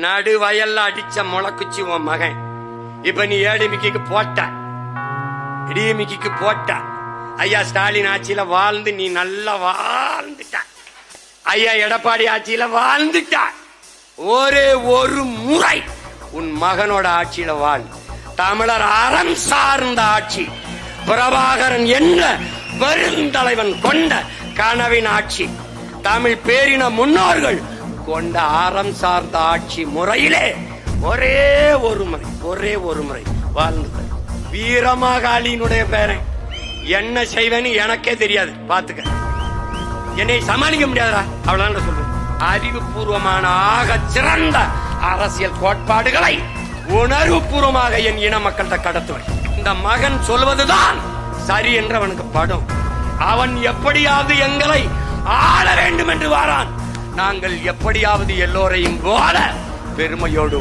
நடு வயல்ல அடிச்ச முளைக்குச்சி உன் மகன். இப்ப நீ ஏடிமிக்கு போட்ட, இடிமிக்கு போட்ட. ஐயா ஸ்டாலின் ஆட்சியில வாழ்ந்து நீ நல்லா வாழ்ந்துட்ட. ஐயா எடப்பாடி ஆட்சியில வாழ்ந்துட்ட. ஒரே ஒரு முறை உன் மகனோட ஆட்சியில வாழ். தமிழர் அறம் சார்ந்த ஆட்சி, பிரபாகரன் என்ற பெருந்தலைவன் கொண்ட கனவின் ஆட்சி, தமிழ் பேரின முன்னோர்கள் கொண்ட அறம் சார்ந்த ஆட்சி முறையிலே ஒரே ஒரு முறை வாழ்ந்து. வீரமாகாளியினுடைய பேரன் என்ன செய்வேன்னு எனக்கே தெரியாது, பாத்துக்க. என்னை சமாளிக்க முடியாதா? அவ்வளவுதான் சொல்றேன். அறிவுபூர்வமான ஆக சிறந்த அரசியல் கோட்பாடுகளை உணர்வுபூர்வமாக என் இன மக்கள்கிட்ட கடத்துவேன். இந்த மகன் சொல்வதுதான் சரி என்று அவனுக்கு படும். அவன் எப்படியாவது எங்களை ஆள வேண்டும் என்று வாரான். நாங்கள் எப்படியாவது எல்லோரையும் போல பெருமையோடு